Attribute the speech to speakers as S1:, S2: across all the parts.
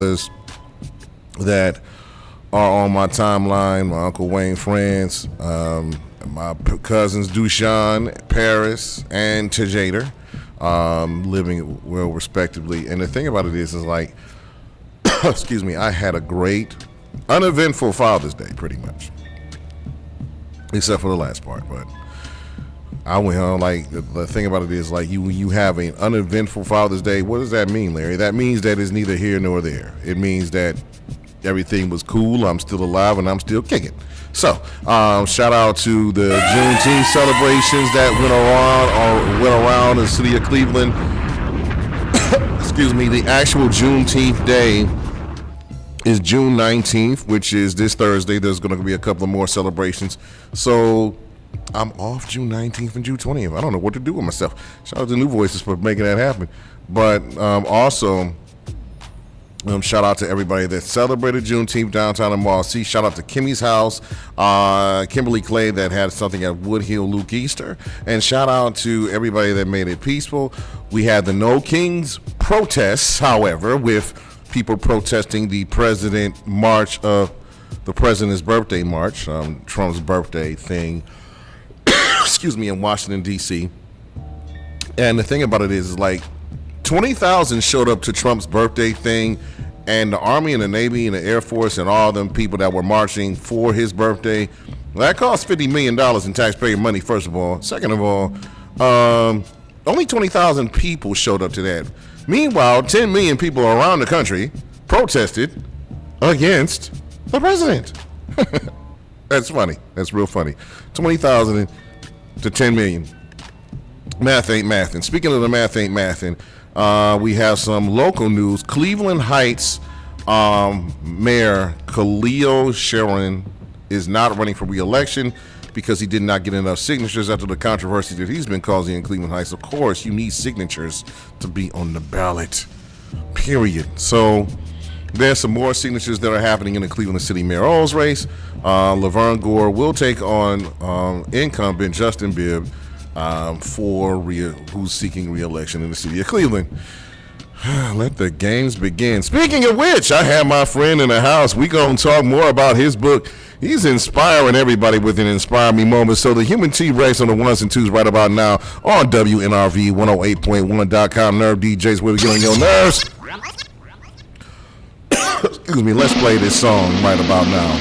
S1: that are on my timeline. My Uncle Wayne friends, my cousins Dushan, Paris, and Tajader, living well respectively. And the thing about it is like, excuse me, I had a great, uneventful Father's Day, pretty much, except for the last part. But I went home. Like the thing about it is like you have an uneventful Father's Day. What does that mean, Larry? That means that it's neither here nor there. It means that everything was cool. I'm still alive and I'm still kicking. So, shout out to the Juneteenth celebrations that went around the city of Cleveland. Excuse me. The actual Juneteenth day is June 19th, which is this Thursday. There's going to be a couple of more celebrations. So I'm off June 19th and June 20th. I don't know what to do with myself. Shout out to New Voices for making that happen. But also, shout out to everybody that celebrated Juneteenth downtown in Marcy. Shout out to Kimmy's house, Kimberly Clay that had something at Woodhill Luke Easter. And shout out to everybody that made it peaceful. We had the No Kings protests, however, with people protesting the president's birthday march, Trump's birthday thing, excuse me, in Washington, D.C. And the thing about it is like 20,000 showed up to Trump's birthday thing, and the Army and the Navy and the Air Force and all them people that were marching for his birthday, that cost $50 million in taxpayer money, first of all. Second of all, only 20,000 people showed up to that. Meanwhile, 10 million people around the country protested against the president. That's funny. That's real funny. 20,000 to 10 million. Math ain't mathin'. Speaking of the math ain't mathin', we have some local news. Cleveland Heights Mayor Khalil Sharon is not running for re-election because he did not get enough signatures after the controversy that he's been causing in Cleveland Heights. Of course, you need signatures to be on the ballot, period. So there's some more signatures that are happening in the Cleveland City mayoral's race. Laverne Gore will take on incumbent Justin Bibb, who's seeking re-election in the city of Cleveland. Let the games begin. Speaking of which, I have my friend in the house. We gonna talk more about his book. He's inspiring everybody with an Inspire Me moment. So the Human T-Rex on the ones and twos right about now on WNRV 108.1.com. Nerve DJs, where we get on your nerves. Excuse me, let's play this song right about now.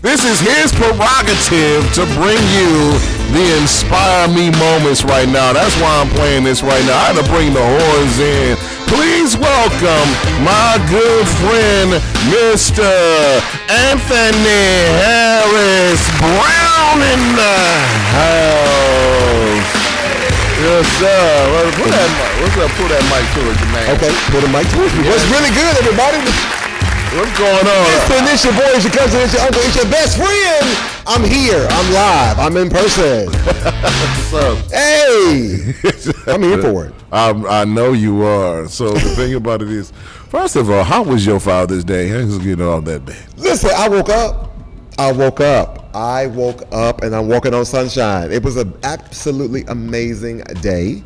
S1: This is his prerogative to bring you the Inspire Me moments right now. That's why I'm playing this right now. I had to bring the horns in. Please welcome my good friend, Mr. Anthony Harris Brown in the house. Yes, sir. Pull that mic towards you, man.
S2: Okay, pull the mic towards me. What's really good, everybody?
S1: What's going on?
S2: It's your boy, it's your cousin, it's your uncle, it's your best friend. I'm here. I'm live. I'm in person.
S1: What's up?
S2: Hey, I'm here for it.
S1: I know you are. So the thing about it is, first of all, how was your Father's Day? How's it getting all that bad?
S2: Listen, I woke up and I'm walking on sunshine. It was an absolutely amazing day.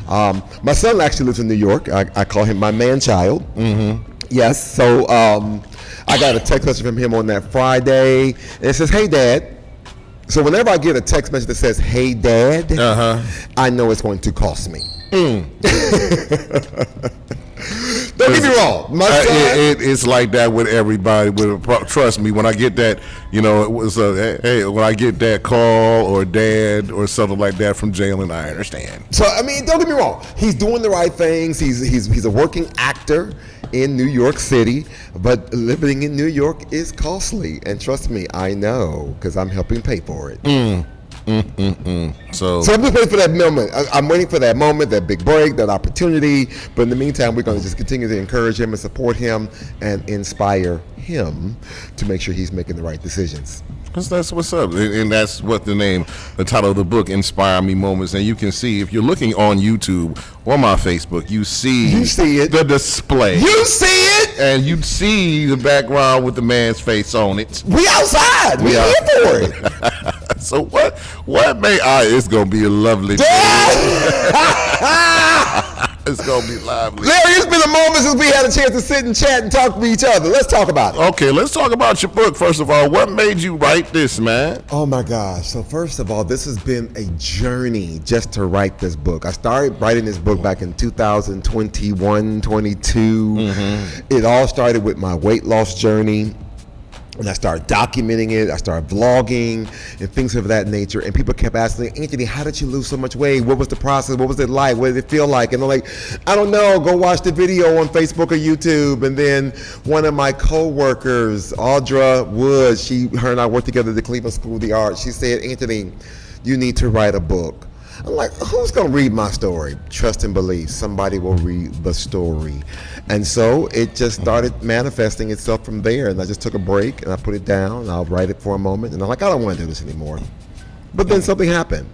S2: My son actually lives in New York. I call him my man-child. Mm-hmm. Yes, so I got a text message from him on that Friday, and it says, "Hey, Dad." So whenever I get a text message that says, "Hey, Dad," I know it's going to cost me. Don't get me wrong.
S1: It's like that with everybody. Trust me, when I get that, it was when I get that call or dad or something like that from Jalen, I understand.
S2: So I mean, don't get me wrong. He's doing the right things. He's a working actor in New York City, but living in New York is costly. And trust me, I know because I'm helping pay for it. So I'm just waiting for that moment. I'm waiting for that moment, that big break, that opportunity. But in the meantime, we're going to just continue to encourage him and support him and inspire him to make sure he's making the right decisions.
S1: That's what's up, and that's what the title of the book, Inspire Me Moments. And you can see, if you're looking on YouTube or my Facebook, you see it, the display.
S2: You see it,
S1: and you see the background with the man's face on it.
S2: We outside. We here for it.
S1: So what may it's gonna be a lovely day. It's gonna be lively.
S2: Larry, it's been a moment since we had a chance to sit and chat and talk to each other. Let's talk about it.
S1: Okay, let's talk about your book first of all. What made you write this, man?
S2: Oh my gosh. So first of all, this has been a journey just to write this book. I started writing this book back in 2021, 22. It all started with my weight loss journey. And I started documenting it. I started vlogging and things of that nature. And people kept asking me, Anthony, how did you lose so much weight? What was the process? What was it like? What did it feel like? And I'm like, I don't know. Go watch the video on Facebook or YouTube. And then one of my co-workers, Audra Woods, her and I worked together at the Cleveland School of the Arts. She said, Anthony, you need to write a book. I'm like, who's going to read my story? Trust and believe. Somebody will read the story. And so it just started manifesting itself from there. And I just took a break and I put it down. And I'll write it for a moment. And I'm like, I don't want to do this anymore. But then something happened.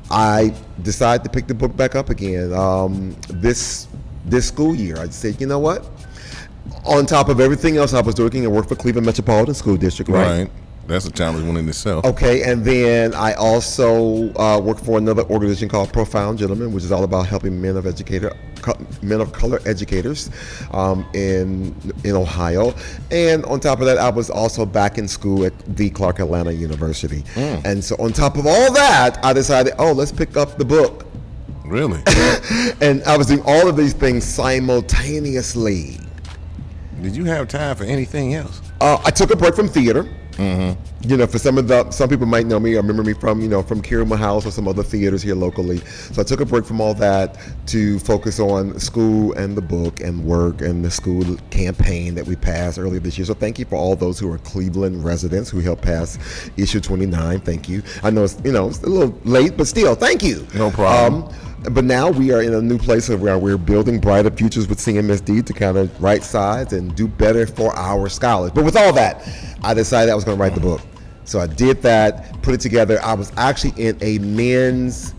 S2: I decided to pick the book back up again this school year. I said, you know what? On top of everything else I was doing, I worked for Cleveland Metropolitan School District, right?
S1: That's a challenge one in itself.
S2: Okay, and then I also work for another organization called Profound Gentlemen, which is all about helping men of color educators in Ohio. And on top of that, I was also back in school at the Clark Atlanta University. And so on top of all that, I decided, let's pick up the book.
S1: Really?
S2: And I was doing all of these things simultaneously.
S1: Did you have time for anything else?
S2: I took a break from theater. You know, for some people might know me or remember me from Kiruma House or some other theaters here locally. So I took a break from all that to focus on school and the book and work and the school campaign that we passed earlier this year. So thank you for all those who are Cleveland residents who helped pass issue 29. Thank you. I know it's a little late, but still, thank you.
S1: No problem.
S2: But now we are in a new place where we're building brighter futures with CMSD to kind of right size and do better for our scholars. But with all that, I decided I was going to write the book. So I did that, put it together. I was actually in a men's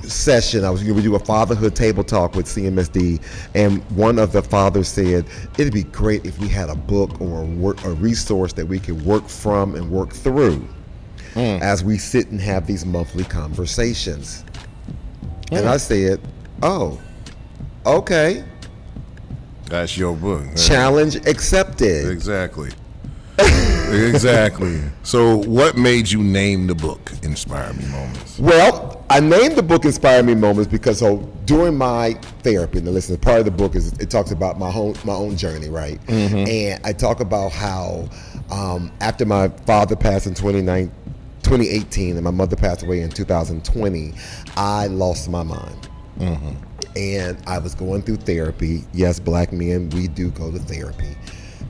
S2: session. I was going to do a fatherhood table talk with CMSD, and one of the fathers said, it'd be great if we had a book or a resource that we could work from and work through as we sit and have these monthly conversations. And I said, okay.
S1: That's your book.
S2: Challenge accepted.
S1: Exactly. Exactly. So what made you name the book Inspire Me Moments?
S2: Well, I named the book Inspire Me Moments because during my therapy, and listen, part of the book it talks about my own journey, right? And I talk about how after my father passed in 2018 and my mother passed away in 2020, I lost my mind. And I was going through therapy. Yes, black men, we do go to therapy.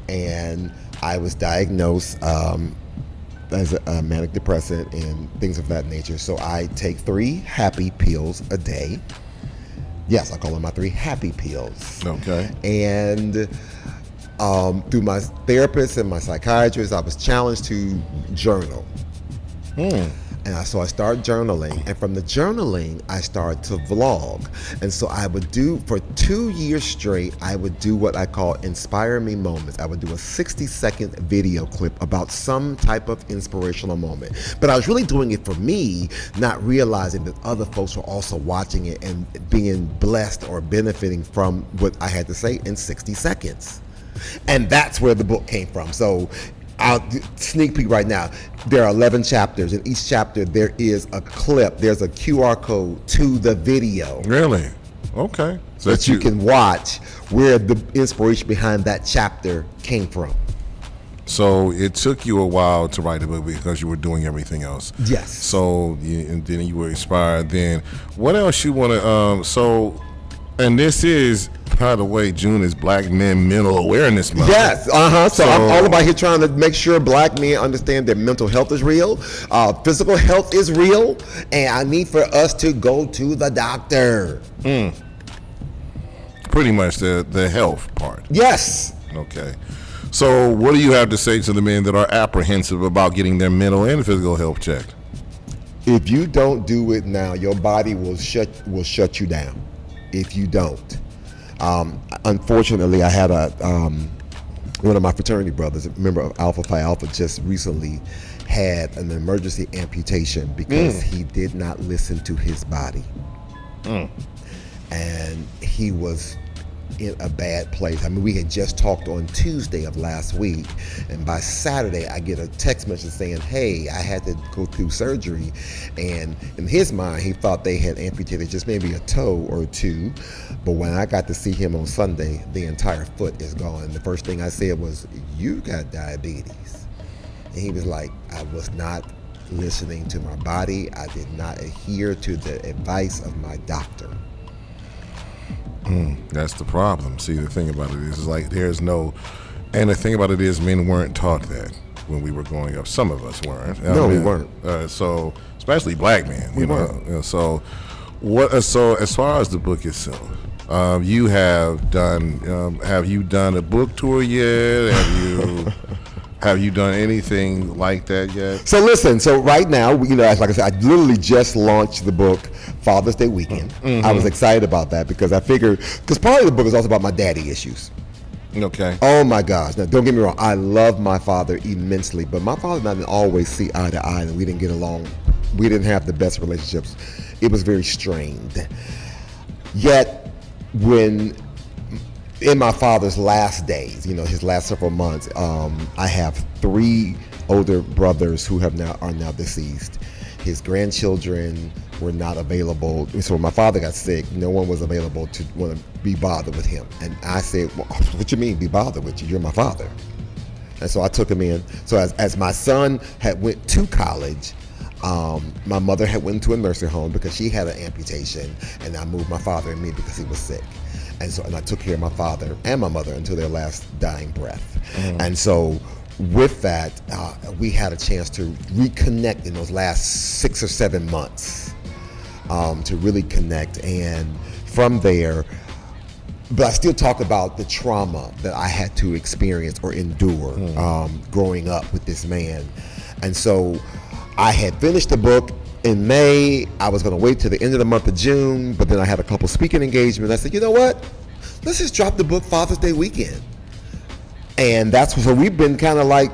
S2: And I was diagnosed as a manic depressant and things of that nature. So I take 3 happy pills a day. Yes, I call them my 3 happy pills.
S1: Okay.
S2: And through my therapist and my psychiatrist, I was challenged to journal. And so I started journaling, and from the journaling, I started to vlog. And so I would do, for 2 years straight, I would do what I call Inspire Me Moments. I would do a 60-second video clip about some type of inspirational moment. But I was really doing it for me, not realizing that other folks were also watching it and being blessed or benefiting from what I had to say in 60 seconds. And that's where the book came from. So I'll sneak peek right now. There are 11 chapters. In each chapter, there is a clip. There's a QR code to the video.
S1: Really? Okay. So
S2: that you can watch where the inspiration behind that chapter came from.
S1: So it took you a while to write the book because you were doing everything else.
S2: Yes.
S1: So and then you were inspired. Then what else you want to? And this is, by the way, June is Black Men Mental Awareness Month.
S2: Yes, So I'm all about here trying to make sure black men understand that mental health is real, physical health is real, and I need for us to go to the doctor.
S1: Pretty much the health part.
S2: Yes.
S1: Okay. So what do you have to say to the men that are apprehensive about getting their mental and physical health checked?
S2: If you don't do it now, your body will shut you down. If you don't. Unfortunately, I had one of my fraternity brothers, a member of Alpha Phi Alpha, just recently had an emergency amputation because he did not listen to his body. and he was in a bad place. I mean, we had just talked on Tuesday of last week, and by Saturday I get a text message saying, hey, I had to go through surgery. And in his mind, he thought they had amputated just maybe a toe or two, but when I got to see him on Sunday, the entire foot is gone. And the first thing I said was, you got diabetes. And he was like, I was not listening to my body. I did not adhere to the advice of my doctor.
S1: That's the problem. See, the thing about it is like there's no, and the thing about it is men weren't taught that when we were growing up. Some of us weren't.
S2: We weren't.
S1: So especially black men,
S2: We
S1: you know.
S2: weren't.
S1: So what? So as far as the book itself, you have done. Have you done a book tour yet? Have you done anything like that yet?
S2: So listen, so right now, like I said, I literally just launched the book Father's Day weekend. I was excited about that because I figured, because part of the book is also about my daddy issues.
S1: Okay.
S2: Oh my gosh. Now, don't get me wrong. I love my father immensely, but my father and I didn't always see eye to eye, and we didn't get along. We didn't have the best relationships. It was very strained. Yet, when in my father's last days, his last several months, I have 3 older brothers who are now deceased. His grandchildren were not available. So when my father got sick, no one was available to want to be bothered with him. And I said, well, what you mean be bothered with you? You're my father. And so I took him in. So as my son had went to college, my mother had went to a nursing home because she had an amputation, and I moved my father and me because he was sick. And I took care of my father and my mother until their last dying breath. And so with that, we had a chance to reconnect in those last 6 or 7 months, to really connect. And from there, but I still talk about the trauma that I had to experience or endure growing up with this man. And so I had finished the book in May. I was going to wait till the end of the month of June, but then I had a couple speaking engagements. I said, you know what? Let's just drop the book Father's Day weekend. And so we've been kind of like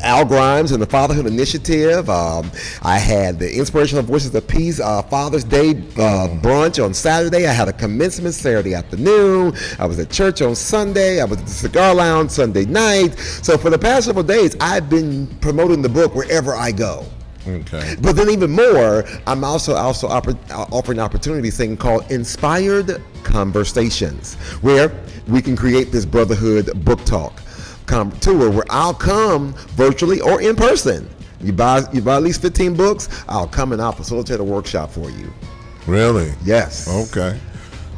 S2: Al Grimes and the Fatherhood Initiative. I had the Inspirational Voices of Peace Father's Day brunch on Saturday. I had a commencement Saturday afternoon. I was at church on Sunday. I was at the Cigar Lounge Sunday night. So for the past several days, I've been promoting the book wherever I go.
S1: Okay.
S2: But then even more, I'm also offering opportunities thing called Inspired Conversations, where we can create this brotherhood book talk tour where I'll come virtually or in person. You buy at least 15 books, I'll come and I'll facilitate a workshop for you.
S1: Really?
S2: Yes.
S1: Okay.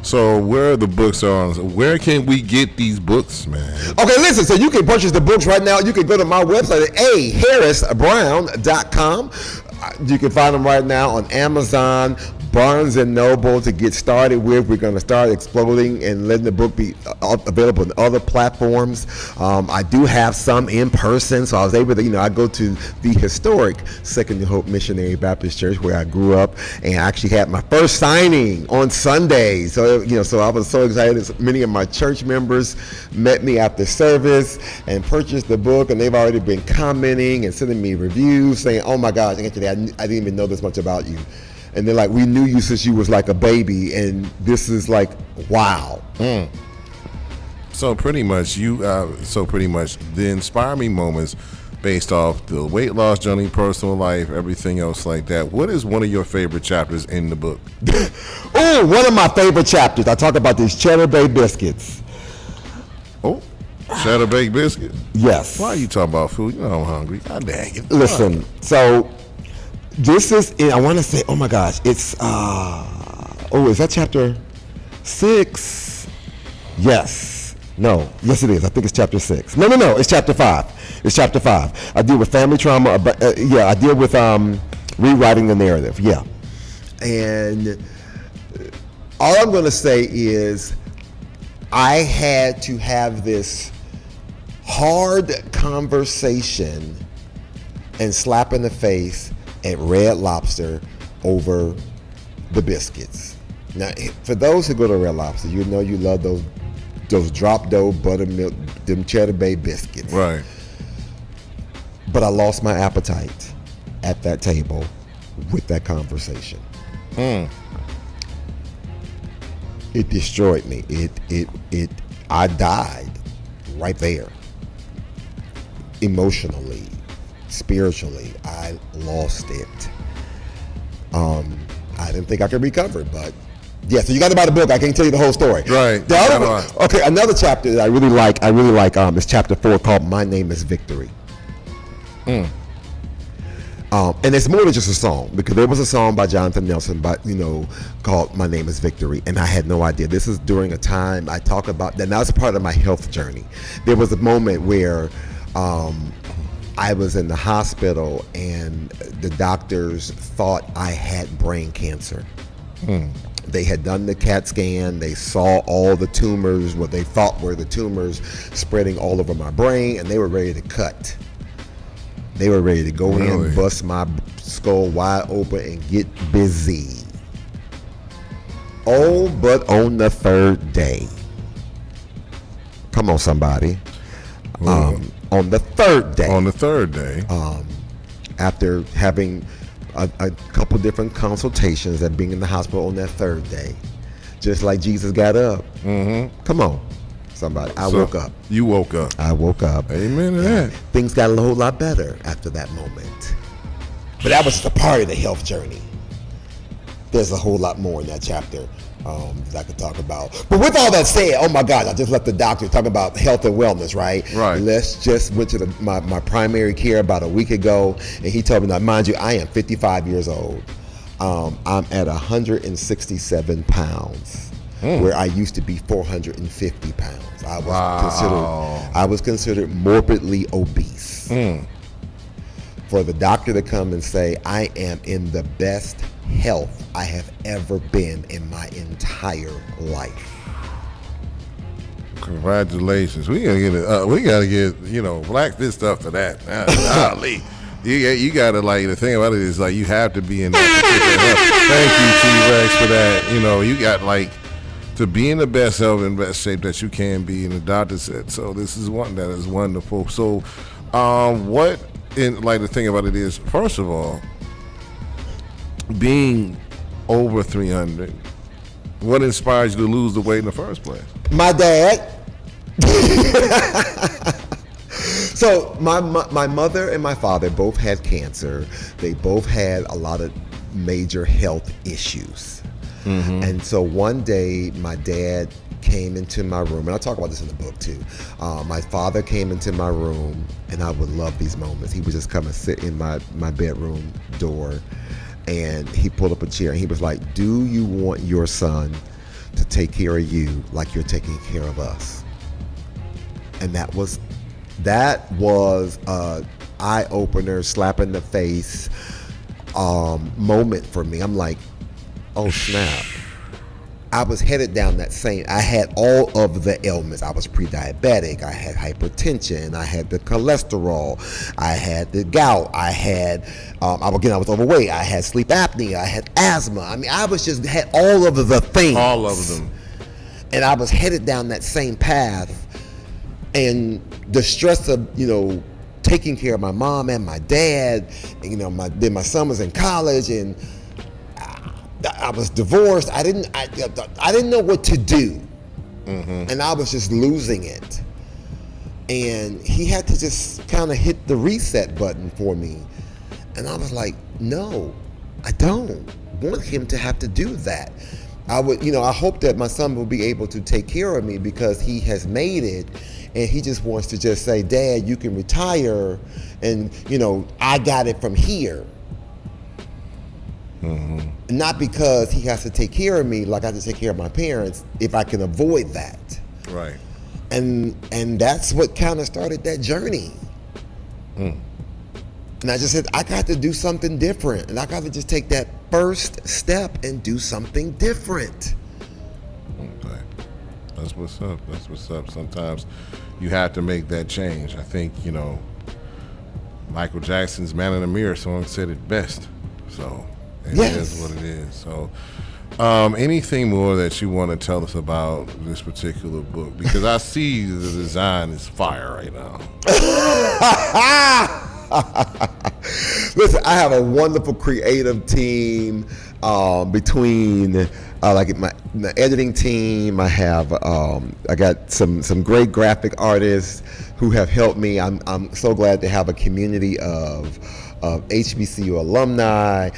S1: So where are the books on? Where can we get these books, man?
S2: Okay, listen, so you can purchase the books right now. You can go to my website at aharrisbrown.com. You can find them right now on Amazon, Barnes & Noble to get started with. We're going to start exploding and letting the book be available on other platforms. I do have some in person, so I was able to, I go to the historic Second New Hope Missionary Baptist Church where I grew up, and I actually had my first signing on Sunday. So, so I was so excited. Many of my church members met me after service and purchased the book, and they've already been commenting and sending me reviews saying, oh my gosh, Anthony, I didn't even know this much about you. And they're like, we knew you since you was like a baby, and this is like, wow.
S1: So pretty much the Inspire Me moments based off the weight loss journey, personal life, everything else like that. What is one of your favorite chapters in the book?
S2: Oh, one of my favorite chapters. I talk about these Cheddar Bay biscuits.
S1: Oh, Cheddar Bay biscuit?
S2: Yes.
S1: Why are you talking about food? You know I'm hungry. God dang it.
S2: Listen, so this is, I want to say, oh my gosh, it's, is that chapter 6? Yes. No. Yes, it is. I think it's chapter 6. No. It's chapter 5. It's chapter 5. I deal with family trauma. I deal with rewriting the narrative. Yeah. And all I'm going to say is I had to have this hard conversation and slap in the face at Red Lobster over the biscuits. Now, for those who go to Red Lobster, you know you love those drop dough buttermilk, them Cheddar Bay biscuits.
S1: Right.
S2: But I lost my appetite at that table with that conversation. It destroyed me. I died right there. Emotionally, spiritually, I lost it. I didn't think I could recover, but yeah. So you got to buy the book. I can't tell you the whole story.
S1: Right.
S2: The other one, okay, another chapter that I really like. Is chapter 4 called "My Name Is Victory." And it's more than just a song, because there was a song by Jonathan Nelson, called "My Name Is Victory," and I had no idea. This is during a time I talk about that. Now it's part of my health journey. There was a moment where I was in the hospital and the doctors thought I had brain cancer. They had done the CAT scan. They saw all the tumors, what they thought were the tumors, spreading all over my brain, and they were ready to cut. They were ready to go in, bust my skull wide open, and get busy. Oh, but on the third day, come on, somebody. On the third day. After having a couple different consultations and being in the hospital on that third day, just like Jesus got up. Come on, somebody. I woke up.
S1: You woke up.
S2: I woke up.
S1: Amen to that.
S2: Things got a whole lot better after that moment. But that was just a part of the health journey. There's a whole lot more in that chapter that I could talk about. But with all that said, oh my God, I just left the doctor talk about health and wellness, right?
S1: Right.
S2: Let's just went to my primary care about a week ago, and he told me, now mind you, I am 55 years old. I'm at 167 pounds, where I used to be 450 pounds. I was considered morbidly obese. For the doctor to come and say I am in the best health I have ever been in my entire life.
S1: Congratulations. We gotta get Black this stuff for that. Golly. You gotta, like, the thing about it is, like, you have to be in that particular health. Thank you, T-Rex, for that. You got, like, to be in the best health and best shape that you can be, and the doctor said so. This is one that is wonderful. So the thing about it is, first of all, being over 300, what inspires you to lose the weight in the first place?
S2: My dad. So my mother and my father both had cancer. They both had a lot of major health issues. And so one day my dad came into my room, and I talk about this in the book too. My father came into my room, and I would love these moments. He would just come and sit in my bedroom door, and he pulled up a chair, and he was like, do you want your son to take care of you like you're taking care of us? And that was a eye-opener, slap in the face moment for me. I'm like, oh snap. I was headed down that same, I had all of the ailments. I was pre-diabetic, I had hypertension, I had the cholesterol, I had the gout, I was overweight, I had sleep apnea, I had asthma. I mean, I had all of the things.
S1: All of them.
S2: And I was headed down that same path, and the stress of, taking care of my mom and my dad, and, then my son was in college, and I was divorced. I didn't know what to do, and I was just losing it. And he had to just kind of hit the reset button for me, and I was like, no, I don't want him to have to do that. I hope that my son will be able to take care of me, because he has made it, and he just wants to just say, Dad, you can retire, and I got it from here. Not because he has to take care of me like I have to take care of my parents, if I can avoid that.
S1: Right.
S2: And that's what kind of started that journey. And I just said, I got to do something different, and I got to just take that first step and do something different.
S1: Okay. That's what's up. Sometimes you have to make that change. I think, Michael Jackson's Man in the Mirror song said it best. So it is what it is. So anything more that you want to tell us about this particular book? Because I see the design is fire right now.
S2: Listen, I have a wonderful creative team between like my editing team. I have I got some great graphic artists who have helped me. I'm so glad to have a community of HBCU alumni,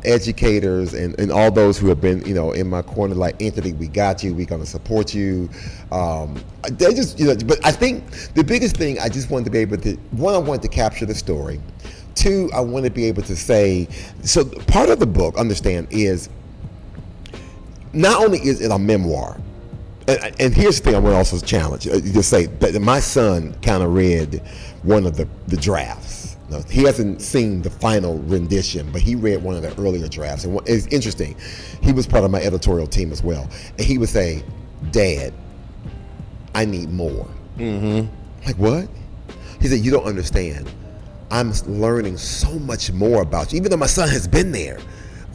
S2: educators, and all those who have been, in my corner. Like, Anthony, we got you. We're gonna support you. They just, But I think the biggest thing, I just wanted to be able to, one, I wanted to capture the story. Two, I want to be able to say. So part of the book, understand, is not only is it a memoir. And here's the thing I want to also challenge. Just say that my son kind of read one of the drafts. Now, he hasn't seen the final rendition, but he read one of the earlier drafts. And it's interesting. He was part of my editorial team as well. And he would say, "Dad, I need more." Mm-hmm. Like, what? He said, "You don't understand. I'm learning so much more about you." Even though my son has been there.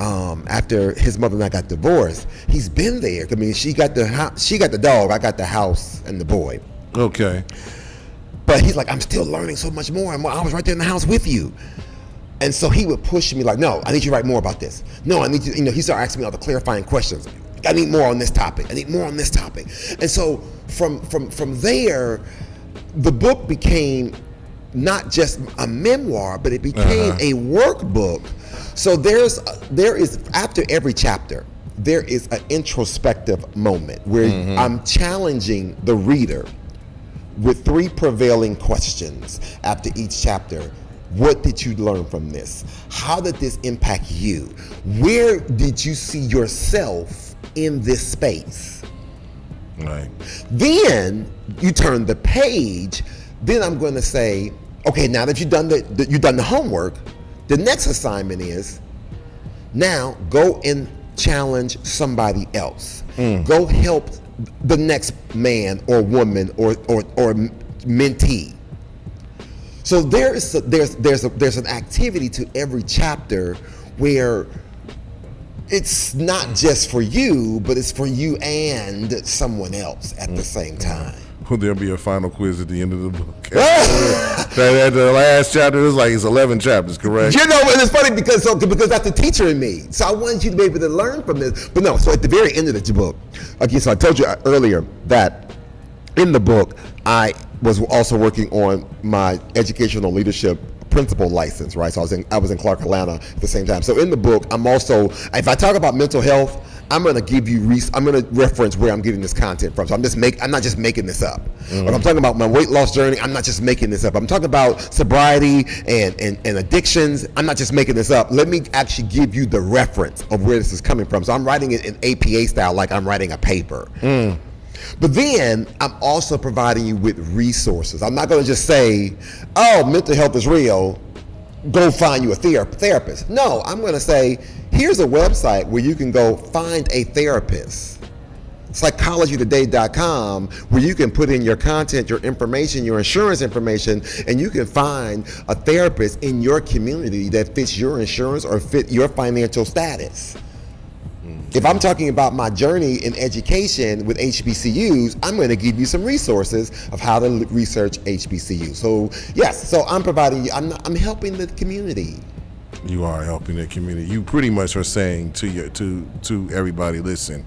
S2: After his mother and I got divorced, he's been there. I mean, she got the dog, I got the house and the boy.
S1: Okay.
S2: But he's like, "I'm still learning so much more. I was right there in the house with you." And so he would push me like, "No, I need you to write more about this. No, I need you." He started asking me all the clarifying questions. "I need more on this topic. I need more on this topic." And so from there, the book became not just a memoir, but it became a workbook. So there is after every chapter, there is an introspective moment where I'm challenging the reader with 3 prevailing questions after each chapter. What did you learn from this? How did this impact you? Where did you see yourself in this space?
S1: Right.
S2: Then you turn the page. Then I'm going to say, okay, now that you've done the homework, the next assignment is now go and challenge somebody else. Go help the next man or woman or mentee. So there's an activity to every chapter where it's not just for you, but it's for you and someone else at the same time.
S1: Will there be a final quiz at the end of the book? At the last chapter, it's 11 chapters, correct?
S2: And it's funny because that's the teacher in me. So I wanted you to be able to learn from this. But no, so at the very end of the book, again, so I told you earlier that in the book, I was also working on my educational leadership principal license, right? So I was in Clark, Atlanta at the same time. So in the book, I'm also, if I talk about mental health, I'm going to give you, I'm going to reference where I'm getting this content from. So I'm not just making this up. When I'm talking about my weight loss journey, I'm not just making this up. I'm talking about sobriety and addictions. I'm not just making this up. Let me actually give you the reference of where this is coming from. So I'm writing it in APA style, like I'm writing a paper. But then I'm also providing you with resources. I'm not going to just say, "Oh, mental health is real. Go find you a therapist." No, I'm going to say, here's a website where you can go find a therapist. Psychologytoday.com, where you can put in your content, your information, your insurance information, and you can find a therapist in your community that fits your insurance or fit your financial status. If I'm talking about my journey in education with HBCUs, I'm going to give you some resources of how to research HBCUs. So yes, so I'm providing you. I'm helping the community.
S1: You are helping the community. You pretty much are saying to everybody, listen,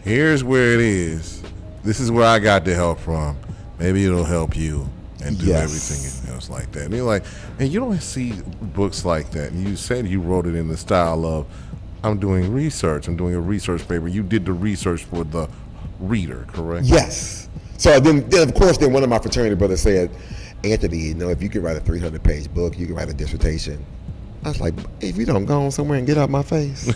S1: here's where it is. This is where I got the help from. Maybe it'll help you and do everything else like that. And you're like, and you don't see books like that. And you said you wrote it in the style of, I'm doing research. I'm doing a research paper. You did the research for the reader, correct?
S2: Yes. So then of course, one of my fraternity brothers said, "Anthony, if you could write a 300-page book, you could write a dissertation." I was like, "If you don't go on somewhere and get out my face."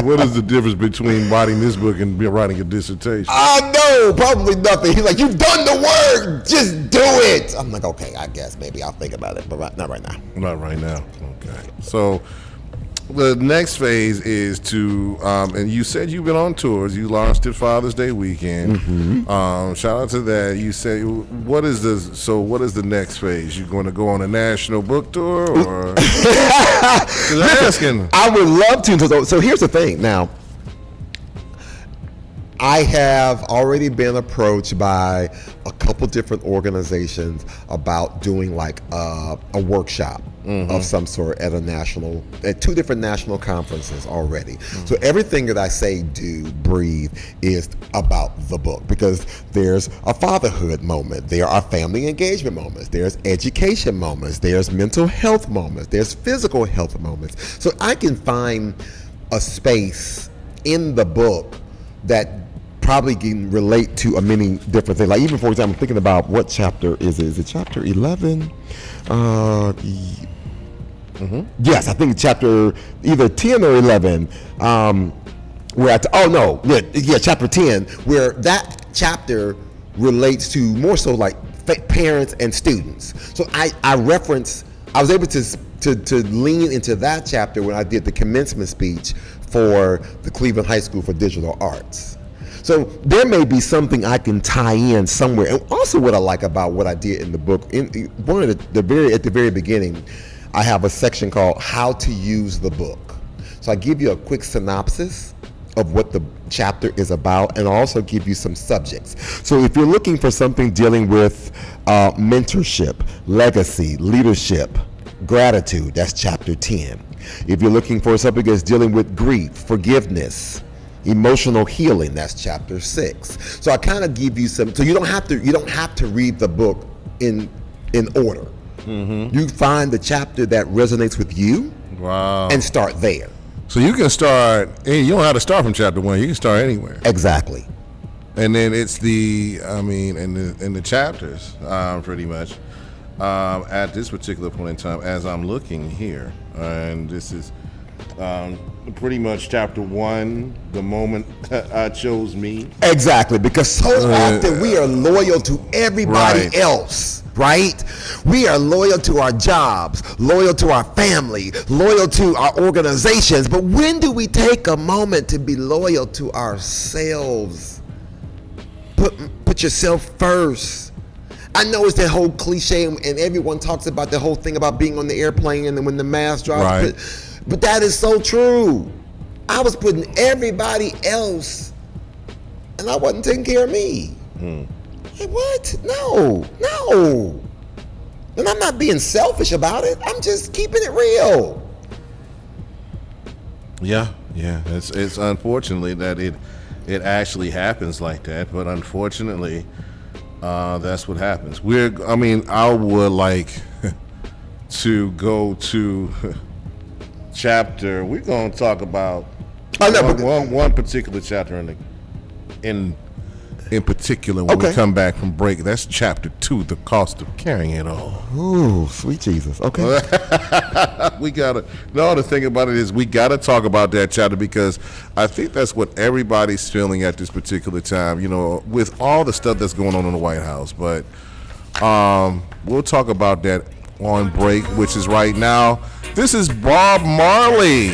S1: What is the difference between writing this book and writing a dissertation?
S2: I know, probably nothing. He's like, "You've done the work, just do it." I'm like, "Okay, I guess maybe I'll think about it, but not right now."
S1: Not right now. Okay. So the next phase is to, and you said you've been on tours. You launched it Father's Day weekend. Shout out to that. You said, what is the next phase? You going to go on a national book tour, or? I'm asking.
S2: I would love to. So here's the thing. Now, I have already been approached by a couple different organizations about doing like a workshop of some sort at 2 different national conferences already. So everything that I say, do, breathe is about the book, because there's a fatherhood moment, there are family engagement moments, there's education moments, there's mental health moments, there's physical health moments. So I can find a space in the book that probably can relate to a many different things. Like even, for example, thinking about what chapter is it? Is it chapter 11? Yes, I think chapter either 10 or 11. Chapter 10, where that chapter relates to more so like parents and students. So I was able to lean into that chapter when I did the commencement speech for the Cleveland High School for Digital Arts. So there may be something I can tie in somewhere. And also what I like about what I did in the book, at the very beginning, I have a section called How to Use the Book. So I give you a quick synopsis of what the chapter is about, and also give you some subjects. So if you're looking for something dealing with mentorship, legacy, leadership, gratitude, that's chapter 10. If you're looking for something that's dealing with grief, forgiveness, emotional healing, that's chapter 6. So I kind of give you some, so you don't have to read the book in order. You find the chapter that resonates with you, and start there.
S1: So you can start, you don't have to start from chapter 1, you can start anywhere.
S2: Exactly.
S1: And then it's in the chapters, pretty much, at this particular point in time, as I'm looking here, and this is pretty much chapter 1, the moment I chose me.
S2: Exactly, because so often we are loyal to everybody else, right? We are loyal to our jobs, loyal to our family, loyal to our organizations, but when do we take a moment to be loyal to ourselves? Put yourself first. I know it's that whole cliche, and everyone talks about the whole thing about being on the airplane and then when the mask drops.
S1: Right.
S2: But that is so true. I was putting everybody else, and I wasn't taking care of me. Like, what? No. And I'm not being selfish about it. I'm just keeping it real.
S1: Yeah. It's unfortunately that it actually happens like that, but unfortunately, that's what happens. I would like to go to chapter. We're going to talk about one particular chapter in particular when we come back from break. That's chapter 2, the cost of carrying it all.
S2: Ooh, sweet Jesus. Okay.
S1: The thing about it is we got to talk about that chapter, because I think that's what everybody's feeling at this particular time, with all the stuff that's going on in the White House. But we'll talk about that on break, which is right now. This is Bob Marley,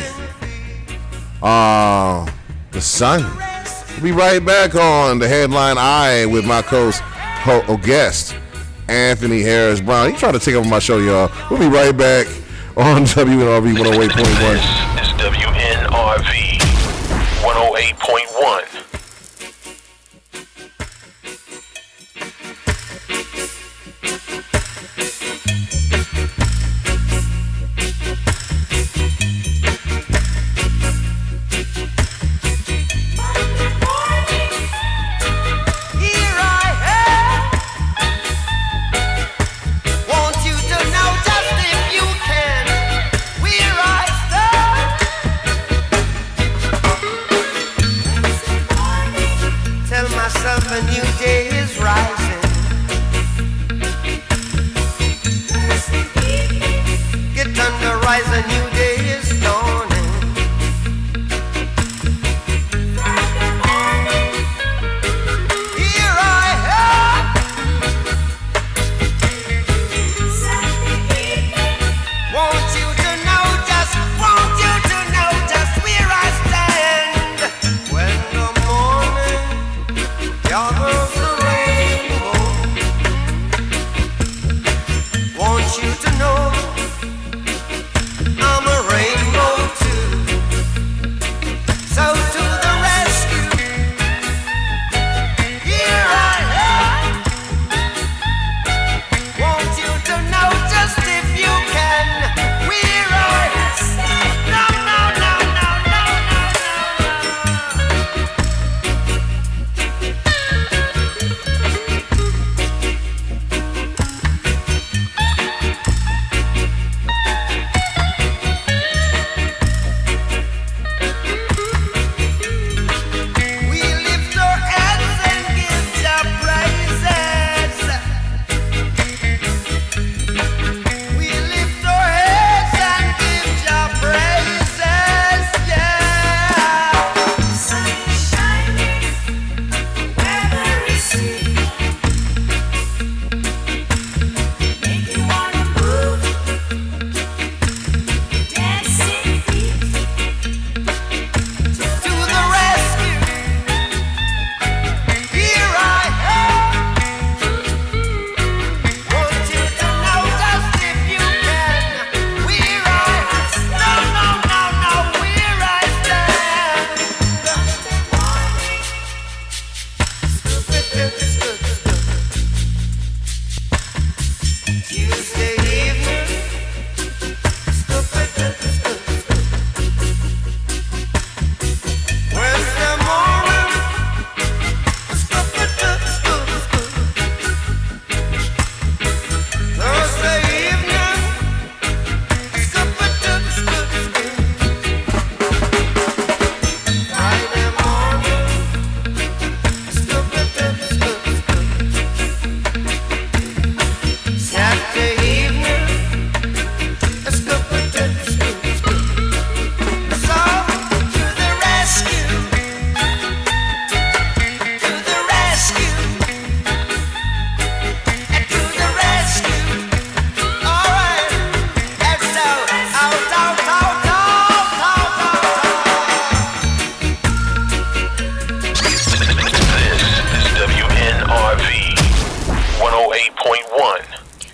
S1: The Sun. We'll be right back on the Headline Eye with my guest, Anthony Harris Brown. He tried to take over my show, y'all. We'll be right back on WNRV 108.1.
S3: This is WNRV 108.1.
S4: A new day is rising. Get on the rise, a new day is dawning. Here I am. Want you to know just where I stand. When the morning gathers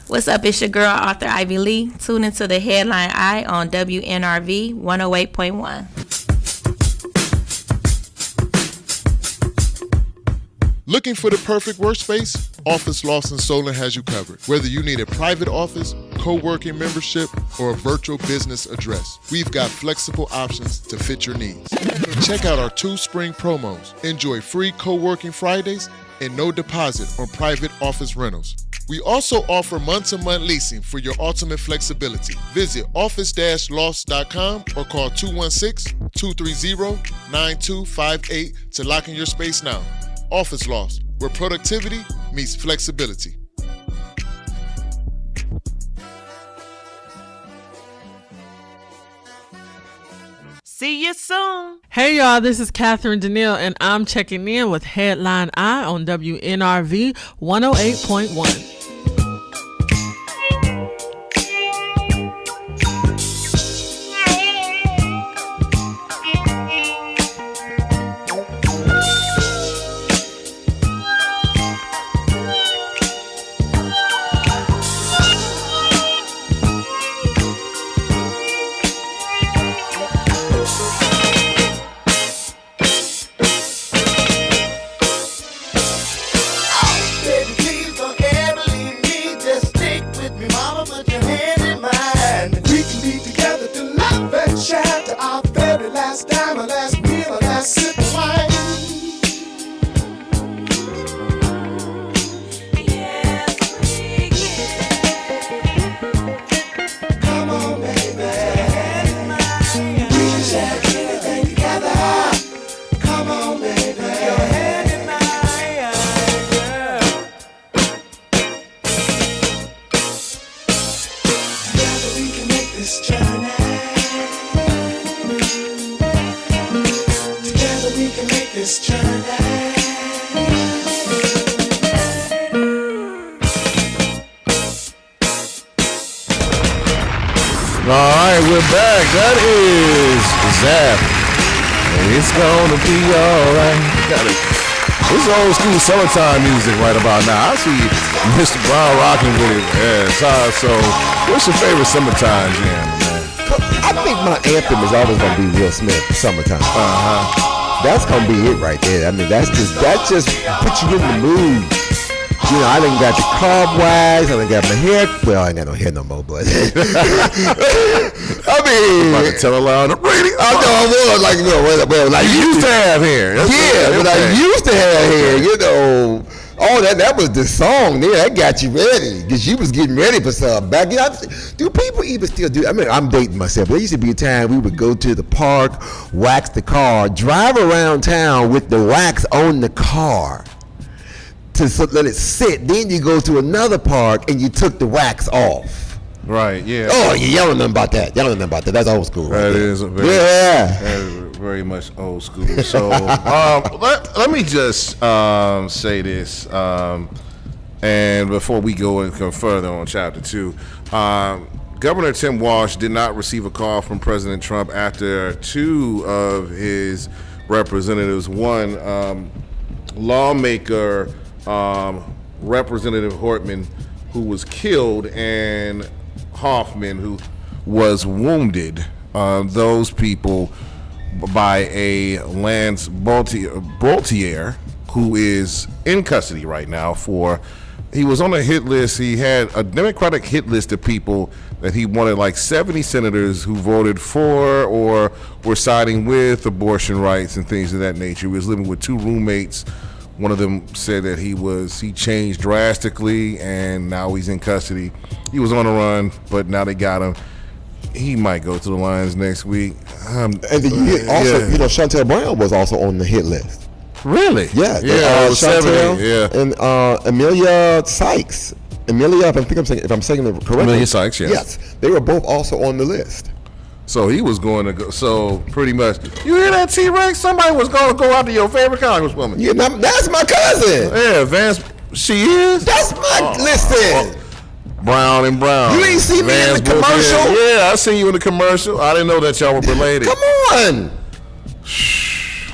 S5: What's up? It's your girl, Author Ivy Lee. Tune into the Headline Eye on WNRV 108.1.
S6: Looking for the perfect workspace? Office Lawson Solon has you covered. Whether you need a private office, co-working membership, or a virtual business address, we've got flexible options to fit your needs. Check out our 2 spring promos. Enjoy free co-working Fridays and no deposit on private office rentals. We also offer month-to-month leasing for your ultimate flexibility. Visit office-loss.com or call 216-230-9258 to lock in your space now. Office Loss, where productivity meets flexibility.
S7: See you soon.
S8: Hey y'all, this is Catherine Danielle and I'm checking in with Headline Eye on WNRV 108.1.
S1: We're back. That is Zap. It's gonna be alright. This is old school summertime music right about now. I see Mr. Brown rocking with it. Yeah, so what's your favorite summertime jam, man?
S2: I think my anthem is always gonna be Will Smith, Summertime. That's gonna be it right there. I mean, that just puts you in the mood. You know, I done got the carb wax, I done got my hair. Well, I ain't got no hair no more, but I mean,
S1: about to tell a lie on the radio.
S2: I know I was like, like
S1: you used to have hair.
S2: But I used to have hair. You know, that was the song there. That got you ready because you was getting ready for something back. Do people even still do? I mean, I'm dating myself. There used to be a time we would go to the park, wax the car, drive around town with the wax on the car. To let it sit, then you go to another park and you took the wax off.
S1: Right, yeah.
S2: Oh, y'all don't know nothing about that. That's old school. Right?
S1: That is very much old school. So let me just say this, and before we go and go further on chapter 2, Governor Tim Walsh did not receive a call from President Trump after 2 of his representatives, one lawmaker, Representative Hortman, who was killed, and Hoffman, who was wounded. Those people by a Lance Boltier, who is in custody right now he was on a hit list. He had a Democratic hit list of people that he wanted, like 70 senators who voted for or were siding with abortion rights and things of that nature. He was living with 2 roommates. One of them said that he changed drastically, and now he's in custody. He was on the run, but now they got him. He might go to the Lions next week.
S2: And then Chantel Brown was also on the hit list.
S1: Really?
S2: Yeah.
S1: Chantel
S2: and Amelia Sykes. If I'm saying it correctly.
S1: Amelia Sykes, yes.
S2: Yes, they were both also on the list.
S1: So he was going to go. So pretty much, you hear that, T-Rex? Somebody was going to go after your favorite congresswoman.
S2: Yeah, that's my cousin.
S1: Yeah, Vance. She is.
S2: That's my listen.
S1: Brown and Brown.
S2: You ain't see me in the commercial?
S1: Yeah, I seen you in the commercial. I didn't know that y'all were related.
S2: Come on.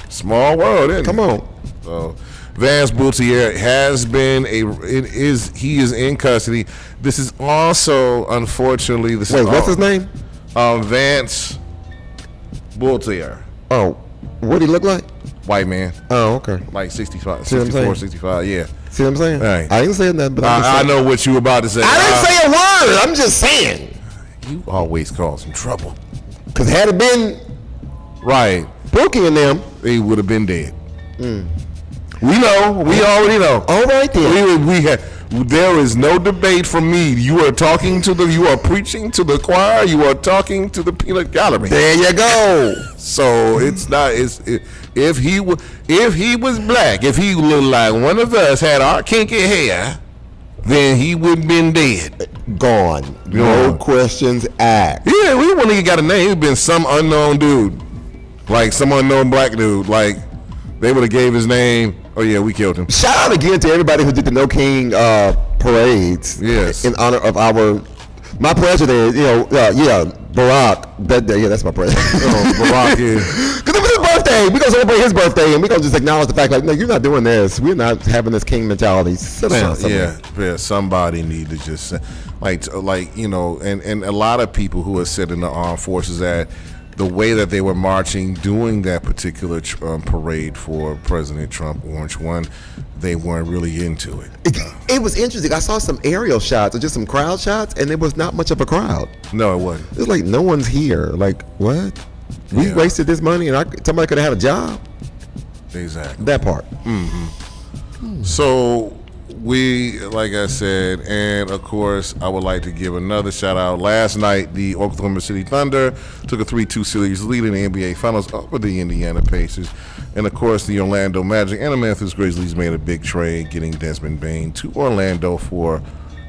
S1: Small world, isn't it?
S2: Come on.
S1: So Vance Boutier has been he is in custody. This is also, unfortunately, this
S2: Wait,
S1: is
S2: what's his name?
S1: Vance Bultier,
S2: Oh, what do he look like?
S1: white man,
S2: Oh, okay.
S1: like 65,
S2: See what I'm
S1: 64,
S2: saying?
S1: 65, yeah.
S2: See what I'm saying?
S1: Right.
S2: I ain't saying nothing, but I'm just
S1: I
S2: saying.
S1: know what you were about to say.
S2: I didn't say a word. I'm just saying.
S1: You always cause some trouble.
S2: Because had it been
S1: Right.
S2: Pookie and them,
S1: He would have been dead. We know. We already know.
S2: all right then.
S1: We had. There is no debate from me. You are talking to the. You are preaching to the choir. You are talking to the peanut gallery.
S2: There you go.
S1: So it's not. If he was black, if he looked like one of us, had our kinky hair, then he would have been dead.
S2: Gone. No questions asked.
S1: Yeah, we wouldn't even got a name. He'd been some unknown dude, like some unknown black dude. Like they would have gave his name. Oh yeah, we killed him.
S2: Shout out again to everybody who did the No King parades.
S1: Yes.
S2: In honor of my president, Barack. That's my president.
S1: Barack is.
S2: Because it was his birthday. We're going to celebrate his birthday, and we're going to just acknowledge the fact, like, no, you're not doing this. We're not having this king mentality. Sit down.
S1: Yeah. Somebody need to just and a lot of people who are sitting in the armed forces that the way that they were marching during that particular parade for President Trump, Orange One, they weren't really into it.
S2: It was interesting. I saw some aerial shots or just some crowd shots, and there was not much of a crowd.
S1: No, it wasn't.
S2: It was like no one's here. Like, what? We
S1: Yeah.
S2: wasted this money, and somebody could have had a job.
S1: Exactly.
S2: That part.
S1: So we, like I said, and of course, I would like to give another shout out. Last night, the Oklahoma City Thunder took a 3-2 series lead in the NBA Finals over the Indiana Pacers. And of course, the Orlando Magic and the Memphis Grizzlies made a big trade, getting Desmond Bane to Orlando for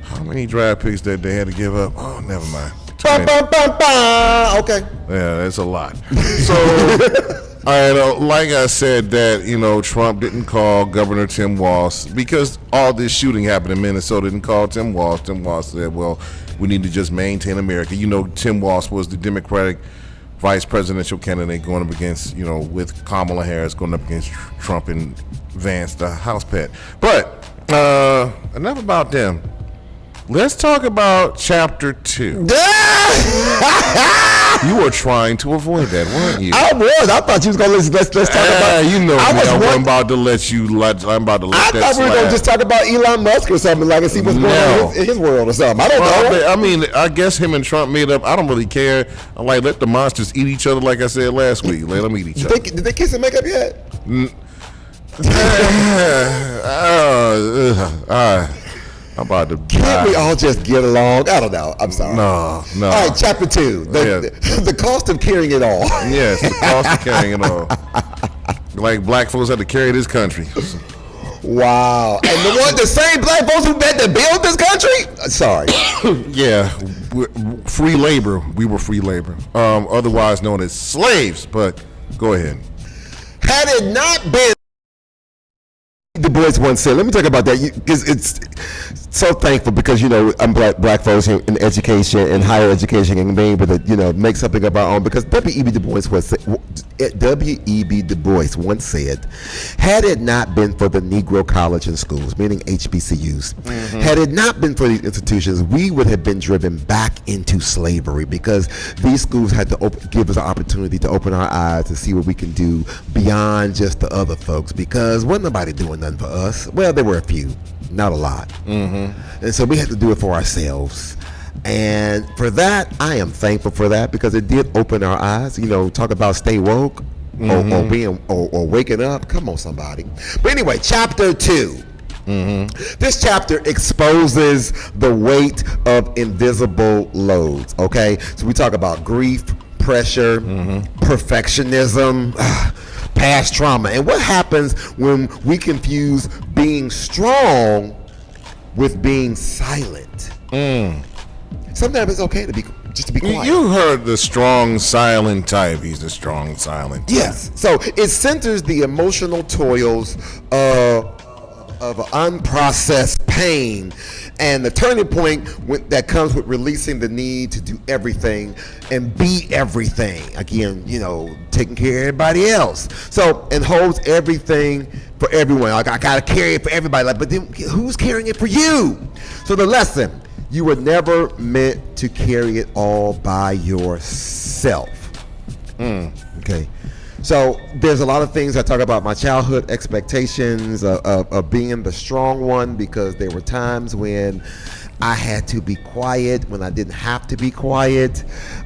S1: how many draft picks that they had to give up? Oh, never mind. Too many.
S2: Okay.
S1: Yeah, that's a lot. So, like I said, that Trump didn't call Governor Tim Walz because all this shooting happened in Minnesota. Didn't call Tim Walz. Tim Walz said, "Well, we need to just maintain America." Tim Walz was the Democratic vice presidential candidate going up against, with Kamala Harris going up against Trump and Vance, the House pet. But enough about them. Let's talk about Chapter 2. You were trying to avoid that, weren't you?
S2: I was. I thought you was gonna let's talk about.
S1: You know
S2: I
S1: me.
S2: was
S1: I'm
S2: one-
S1: about to let you. I'm about to let
S2: I
S1: that
S2: thought we were gonna
S1: slide.
S2: just talk about Elon Musk or something, like, and see what's going
S1: No.
S2: on in his world or something. I don't know.
S1: I mean, I guess him and Trump made up. I don't really care. I'm like, let the monsters eat each other, like I said last week. Let them eat each other.
S2: Did they kiss and make up yet?
S1: I'm about to
S2: Can't we all just get along? I don't know. I'm sorry.
S1: No.
S2: All right, Chapter 2. The cost of carrying it all.
S1: Yes, the cost of carrying it all. Like black folks had to carry this country.
S2: Wow. And the same black folks who had to build this country? Sorry.
S1: Yeah, free labor. We were free labor, otherwise known as slaves. But go ahead.
S2: Had it not been, Du Bois once said, let me talk about that, because it's so thankful, because I'm black folks in education and higher education and being able to make something of our own, because W.E.B. Du Bois once said, had it not been for the Negro college and schools, meaning HBCUs, had it not been for these institutions, we would have been driven back into slavery, because these schools had to give us an opportunity to open our eyes to see what we can do beyond just the other folks, because wasn't nobody doing nothing for us. Well, there were a few, not a lot. And so we had to do it for ourselves. And for that, I am thankful for that, because it did open our eyes. Talk about stay woke or waking up. Come on, somebody. But anyway, Chapter 2. This chapter exposes the weight of invisible loads. Okay, so we talk about grief, pressure, perfectionism, past trauma, and what happens when we confuse being strong with being silent. Sometimes it's okay to be quiet.
S1: You heard the strong silent type. He's the strong silent type.
S2: Yes. So it centers the emotional toils of unprocessed pain, and the turning point that comes with releasing the need to do everything and be everything. Again, taking care of everybody else. So, and holds everything for everyone. Like, I gotta carry it for everybody. Like, but then who's carrying it for you? So the lesson: You were never meant to carry it all by yourself. Okay. So there's a lot of things I talk about my childhood expectations of being the strong one, because there were times when I had to be quiet when I didn't have to be quiet.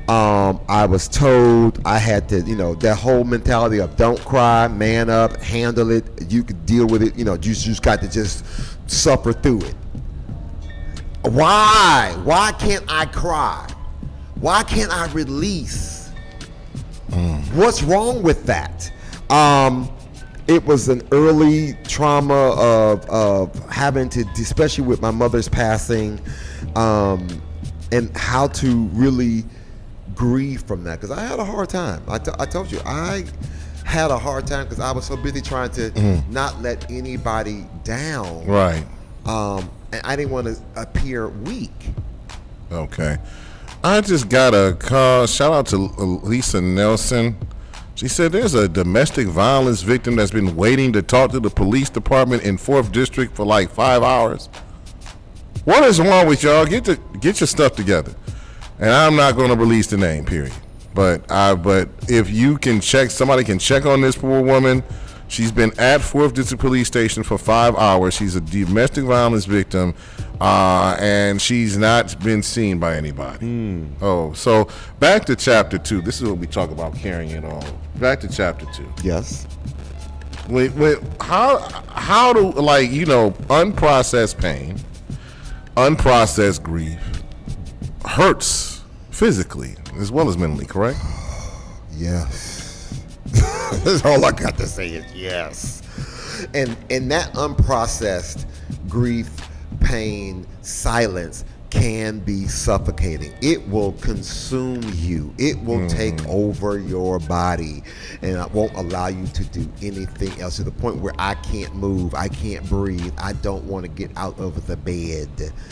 S2: I was told I had to, that whole mentality of don't cry, man up, handle it. You could deal with it. You just got to just suffer through it. Why? Why can't I cry? Why can't I release? What's wrong with that? It was an early trauma of having to, especially with my mother's passing, and how to really grieve from that. Because I had a hard time. I told you, I had a hard time because I was so busy trying to not let anybody down.
S1: Right.
S2: And I didn't want to appear weak.
S1: Okay. I just got a call. Shout out to Lisa Nelson. She said there's a domestic violence victim that's been waiting to talk to the police department in 4th District for like 5 hours. What is wrong with y'all? Get your stuff together. And I'm not going to release the name, period. But if you can check, somebody can check on this poor woman. She's been at 4th District Police Station for 5 hours. She's a domestic violence victim, and she's not been seen by anybody. Oh, so back to chapter 2. This is what we talk about, carrying it all. Back to chapter 2.
S2: Yes.
S1: How do, unprocessed pain, unprocessed grief hurts physically as well as mentally, correct?
S2: Yes. That's all I got to say is yes. And that unprocessed grief, pain, silence can be suffocating. It will consume you. It will take over your body, and it won't allow you to do anything else, to the point where I can't move, I can't breathe, I don't want to get out of the bed.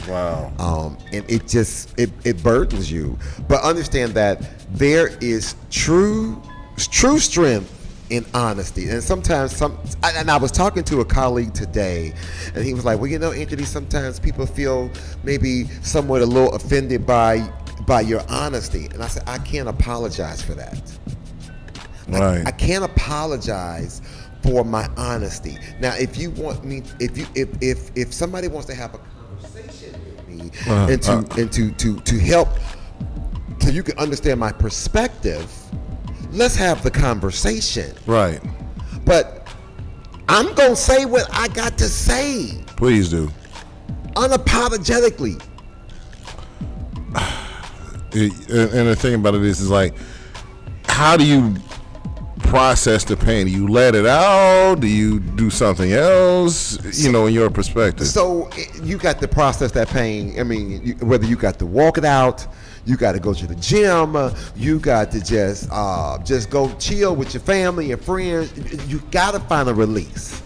S1: Wow.
S2: And it just it burdens you. But understand that there is true strength in honesty. And sometimes and I was talking to a colleague today, and he was like, well, Anthony, sometimes people feel maybe somewhat a little offended by your honesty. And I said, I can't apologize for that.
S1: Right.
S2: I can't apologize for my honesty. Now, if you want me, if somebody wants to have a conversation with me and to help so you can understand my perspective, let's have the conversation.
S1: Right.
S2: But I'm going to say what I got to say.
S1: Please do.
S2: Unapologetically.
S1: And the thing about it is like, how do you process the pain? Do you let it out? Do you do something else? In your perspective. So
S2: you got to process that pain. I mean, whether you got to walk it out, you got to go to the gym, you got to just go chill with your family and friends. You got to find a release.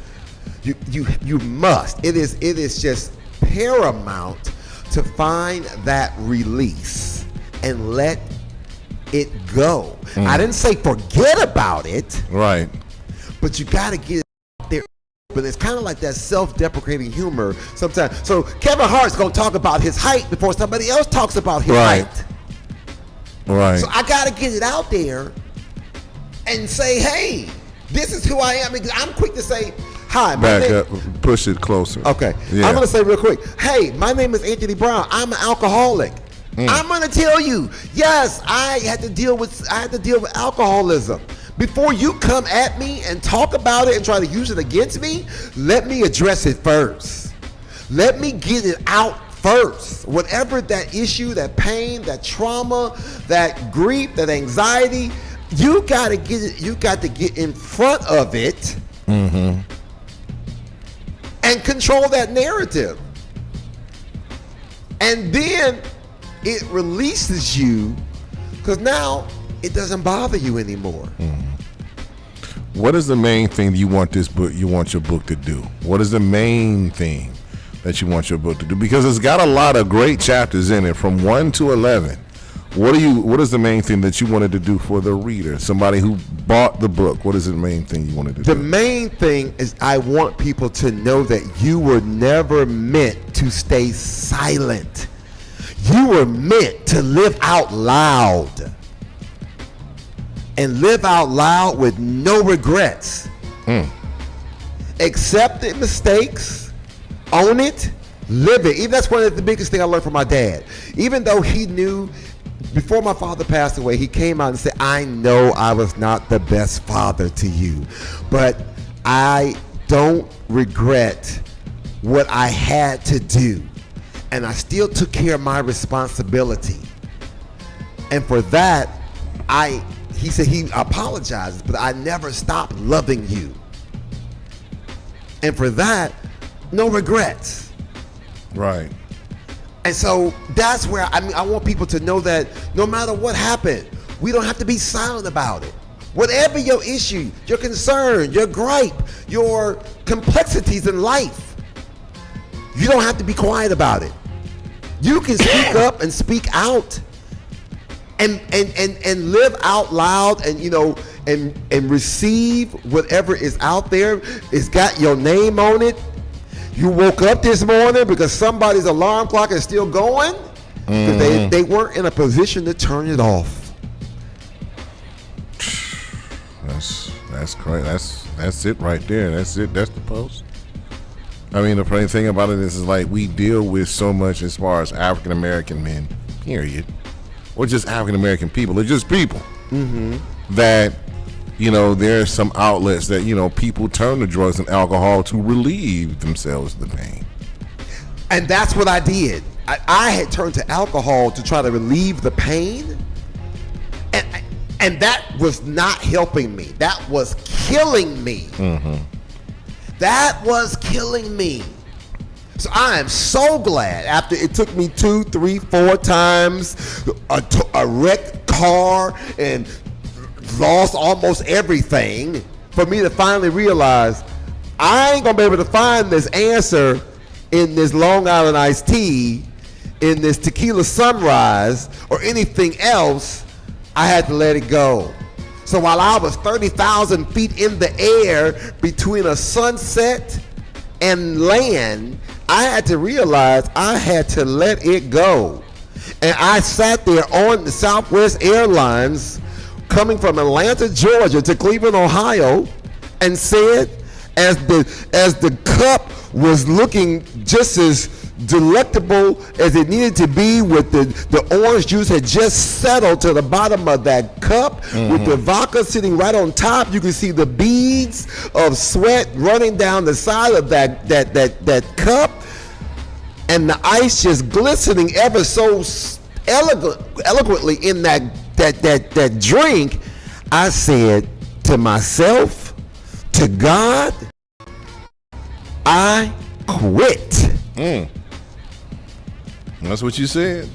S2: You must. It is just paramount to find that release and let it go. I didn't say forget about it.
S1: Right.
S2: But you got to get it out there. But it's kind of like that self-deprecating humor sometimes. So Kevin Hart's going to talk about his height before somebody else talks about his height.
S1: Right.
S2: So I got to get it out there and say, hey, this is who I am. I'm quick to say, hi.
S1: Back up. Push it closer.
S2: Okay.
S1: Yeah.
S2: I'm going to say real quick, hey, my name is Anthony Brown. I'm an alcoholic. I'm going to tell you, yes, I had to deal with alcoholism. Before you come at me and talk about it and try to use it against me, let me address it first. Let me get it out first. Whatever that issue, that pain, that trauma, that grief, that anxiety, you got to get it. You got to get in front of it and control that narrative. And then it releases you, because now it doesn't bother you anymore.
S1: What is the main thing you want your book to do? What is the main thing that you want your book to do? Because it's got a lot of great chapters in it, from 1 to 11. What is the main thing that you wanted to do for the reader? Somebody who bought the book, what is the main thing you wanted to do?
S2: The main thing is I want people to know that you were never meant to stay silent. You were meant to live out loud. And live out loud with no regrets. Accept the mistakes, own it, live it. Even that's one of the biggest things I learned from my dad. Even though he knew, before my father passed away, he came out and said, I know I was not the best father to you, but I don't regret what I had to do. And I still took care of my responsibility. And for that, he said he apologizes, but I never stopped loving you. And for that, no regrets.
S1: Right.
S2: And so that's where, I want people to know that no matter what happened, we don't have to be silent about it. Whatever your issue, your concern, your gripe, your complexities in life, you don't have to be quiet about it. You can speak up and speak out and live out loud and receive whatever is out there. It's got your name on it. You woke up this morning because somebody's alarm clock is still going because they weren't in a position to turn it off.
S1: That's great. That's it right there. That's it. That's the post. I mean, the funny thing about it is like we deal with so much as far as African American men, period, or just African American people. They're just people that, there's some outlets that, people turn to drugs and alcohol to relieve themselves of the pain.
S2: And that's what I did. I had turned to alcohol to try to relieve the pain. And that was not helping me. That was killing me. That was killing me. So I am so glad after it took me 2, 3, 4 times, a wrecked car and lost almost everything, for me to finally realize I ain't gonna be able to find this answer in this Long Island iced tea, in this tequila sunrise, or anything else. I had to let it go. So while I was 30,000 feet in the air between a sunset and land, I had to realize I had to let it go. And I sat there on the Southwest Airlines coming from Atlanta, Georgia to Cleveland, Ohio, and said, as the cup was looking just as delectable as it needed to be, with the orange juice had just settled to the bottom of that cup, with the vodka sitting right on top, you could see the beads of sweat running down the side of that cup, and the ice just glistening ever so eloquently in that drink. I said to myself, to God, I quit.
S1: That's what you said.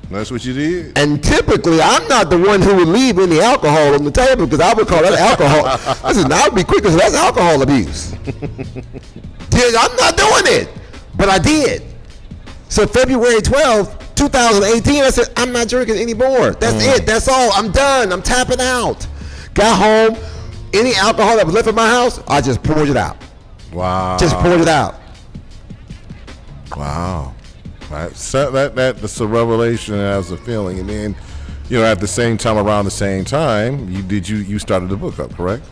S1: That's what you did.
S2: And typically, I'm not the one who would leave any alcohol on the table, because I would call that alcohol. Listen, I would be quick, because that's alcohol abuse. I'm not doing it, but I did. So February 12th, 2018, I said, I'm not drinking anymore. That's it. That's all. I'm done. I'm tapping out. Got home. Any alcohol that was left in my house, I just poured it out.
S1: Wow.
S2: Just poured it out.
S1: Wow. Right. So that's a revelation as a feeling. And then, at the same time, around the same time, you started the book up, correct?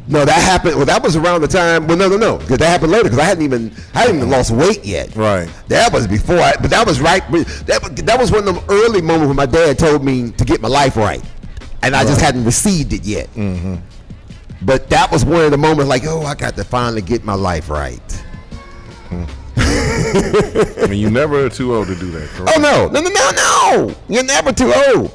S2: No, that happened. Well, that was around the time. Well, no, because that happened later. Because I hadn't even lost weight yet.
S1: Right.
S2: That was before. But that was right. That was one of them early moments when my dad told me to get my life right, and I just hadn't received it yet. But that was one of the moments, like, I got to finally get my life right.
S1: I mean, you're never too old to do that, correct?
S2: Oh, no. You're never too old.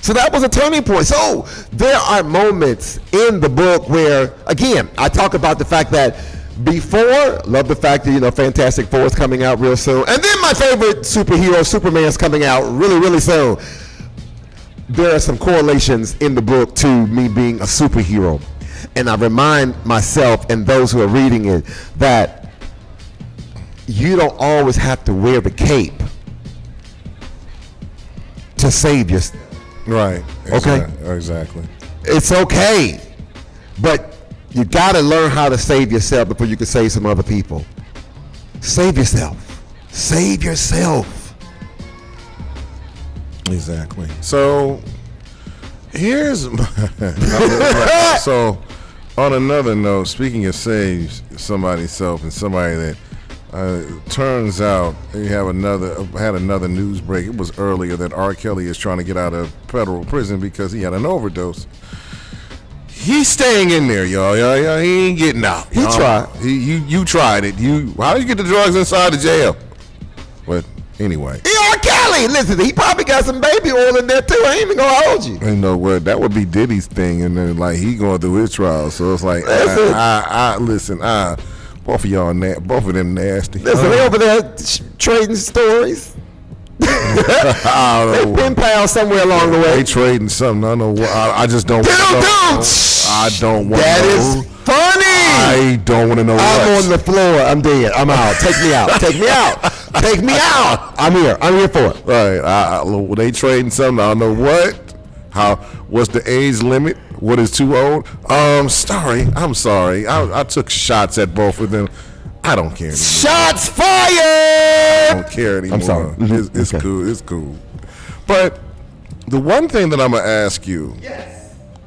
S2: So that was a turning point. So there are moments in the book where, again, I talk about the fact that love the fact that, Fantastic Four is coming out real soon. And then my favorite superhero, Superman's coming out really, really soon. There are some correlations in the book to me being a superhero. And I remind myself and those who are reading it that you don't always have to wear the cape to save yourself.
S1: Right.
S2: Okay.
S1: Exactly.
S2: It's okay, but you got to learn how to save yourself before you can save some other people. Save yourself. Save yourself.
S1: Exactly. So here's so on another note, speaking of save somebody's self and somebody that turns out you have had another news break. It was earlier that R. Kelly is trying to get out of federal prison because he had an overdose. He's staying in there, y'all. He ain't getting out.
S2: He tried.
S1: You tried it. How did you get the drugs inside the jail? But anyway.
S2: R. Kelly, listen, he probably got some baby oil in there too. I ain't even gonna hold you.
S1: You know what? That would be Diddy's thing, and then like he going through his trial. So it's like, listen, both of y'all, both of them nasty.
S2: Listen, they over there trading stories. They pen pals somewhere along the way.
S1: They trading something. I don't know what. I just don't. I don't want to know.
S2: That is funny.
S1: I don't want to know.
S2: I'm on the floor. I'm dead. I'm out. Take me out. Take me out. Take me out. I'm here. I'm here for it.
S1: Right. They trading something. I don't know what. What's the age limit? What is too old? I'm sorry. I took shots at both of them. I don't care anymore.
S2: Shots fired!
S1: I don't care anymore.
S2: I'm sorry.
S1: It's
S2: Okay.
S1: cool. It's cool. But the one thing that I'm gonna ask you,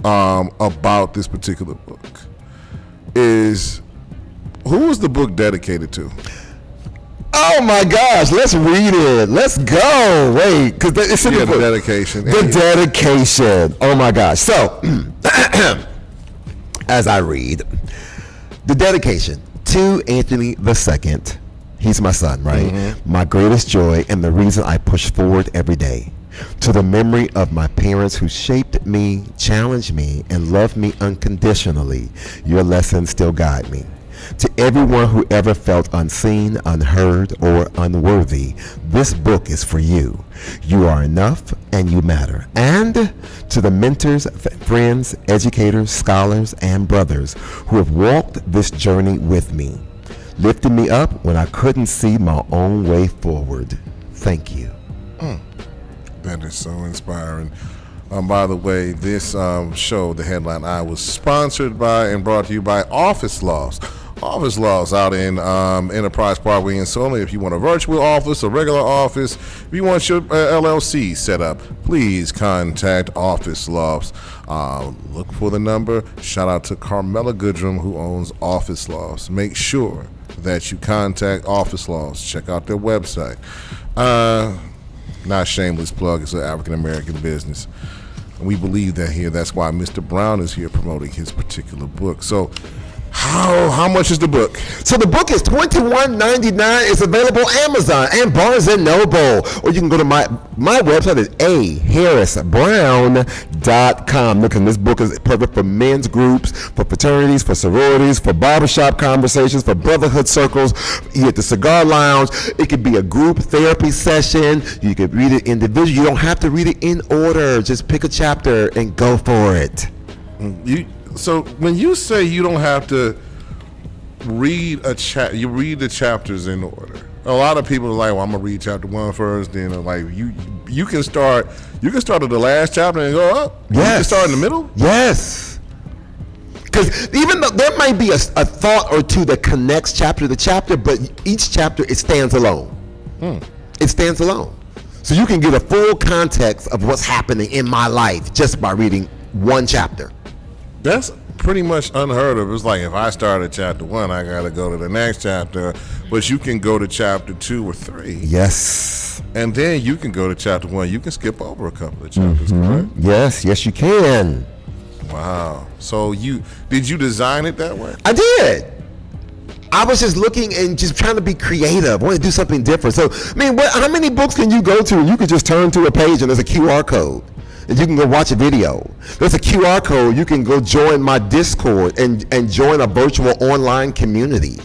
S1: about this particular book is, who was the book dedicated to?
S2: Oh my gosh! Let's read it. Let's go. Wait, because it's in the book.
S1: The dedication.
S2: The dedication. Oh my gosh. So, as I read, the dedication to Anthony II. He's my son, right? Mm-hmm. My greatest joy and the reason I push forward every day. To the memory of my parents who shaped me, challenged me, and loved me unconditionally. Your lessons still guide me. To everyone who ever felt unseen, unheard, or unworthy, this book is for you. You are enough and you matter. And to the mentors, friends, educators, scholars, and brothers who have walked this journey with me, lifting me up when I couldn't see my own way forward. Thank you.
S1: That is so inspiring. By the way, this show, The Headline Eye, was sponsored by and brought to you by Office Laws. Office Laws out in Enterprise Parkway in Solon. If you want a virtual office, a regular office, if you want your LLC set up, please contact Office Laws. Look for the number. Shout out to Carmela Goodrum, who owns Office Laws. Make sure that you contact Office Laws. Check out their website. Not a shameless plug. It's an African-American business. And we believe that here. That's why Mr. Brown is here promoting his particular book. So how much is the book?
S2: So the book is $21.99. It's available on Amazon and Barnes & Noble. Or you can go to my website is aharrisbrown.com. Look, this book is perfect for men's groups, for fraternities, for sororities, for barbershop conversations, for brotherhood circles. You at the cigar lounge. It could be a group therapy session. You could read it individually. You don't have to read it in order. Just pick a chapter and go for it.
S1: So when you say you don't have to read you read the chapters in order. A lot of people are like, well, I'm gonna read chapter 1 first, then like you can start at the last chapter and go up.
S2: Yes.
S1: You can start in the middle.
S2: Yes. Because even though there might be a thought or two that connects chapter to chapter, but each chapter, it stands alone. It stands alone. So you can get a full context of what's happening in my life just by reading one chapter.
S1: That's pretty much unheard of. It's like if I start at chapter 1, I gotta go to the next chapter, but you can go to chapter 2 or 3.
S2: Yes.
S1: And then you can go to chapter 1. You can skip over a couple of chapters, correct?
S2: Yes, you can.
S1: Wow. So did you design it that way?
S2: I did. I was just looking and just trying to be creative. I want to do something different. So, I mean, how many books can you go to and you could just turn to a page and there's a QR code? And you can go watch a video. There's a QR code. You can go join my Discord and join a virtual online community.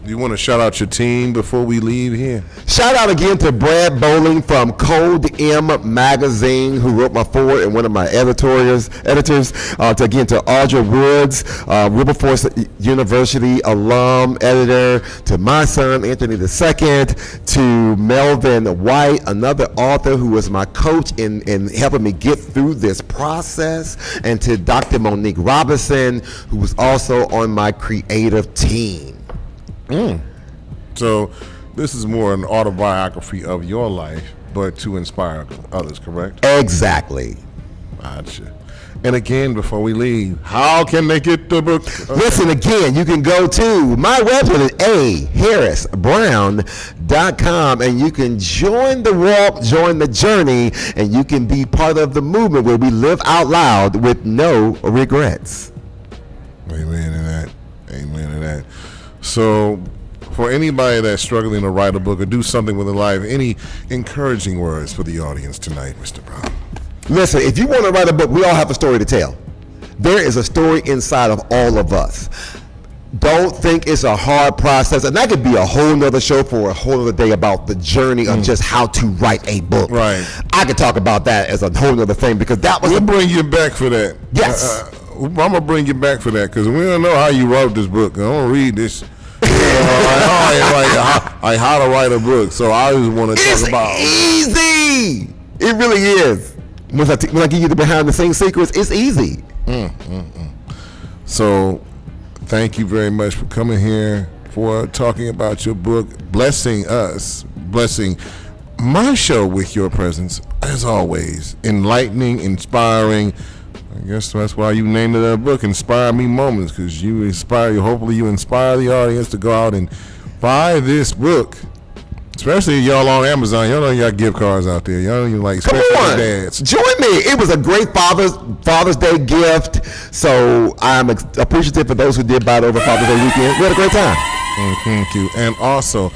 S1: You want to shout out your team before we leave here?
S2: Shout out again to Brad Bowling from Code M Magazine, who wrote my foreword and one of my editors. To Audra Woods, Wilberforce University alum, editor. To my son, Anthony II. To Melvin White, another author who was my coach in helping me get through this process. And to Dr. Monique Robinson, who was also on my creative team.
S1: So this is more an autobiography of your life but to inspire others, correct?
S2: Exactly.
S1: Gotcha. And again, before we leave, how can they get the book?
S2: Listen, again, you can go to my website at aharrisbrown.com, and you can join the walk, join the journey, and you can be part of the movement where we live out loud with no regrets.
S1: Amen to that. Amen to that. So, for anybody that's struggling to write a book or do something with their life, any encouraging words for the audience tonight, Mr. Brown?
S2: Listen, if you want to write a book, we all have a story to tell. There is a story inside of all of us. Don't think it's a hard process. And that could be a whole nother show for a whole other day about the journey of just how to write a book.
S1: Right.
S2: I could talk about that as a whole nother thing because that was
S1: We'll bring you back for that.
S2: Yes.
S1: I'm going to bring you back for that because we don't know how you wrote this book. I don't read this. Like how to write a book. So I just want to talk about
S2: easy. It really is. When I give you the behind the scenes secrets, it's easy.
S1: So thank you very much for coming here, for talking about your book, blessing us, blessing my show with your presence, as always, enlightening, inspiring. I guess that's why you named it a book, Inspire Me Moments, because hopefully you inspire the audience to go out and buy this book. Especially y'all on Amazon. Y'all know you got gift cards out there. Y'all know you like
S2: Come
S1: especially
S2: on,
S1: dads.
S2: join me. It was a great Father's Day gift. So I'm appreciative for those who did buy it over Father's Day weekend. We had a great time.
S1: Thank you. And also,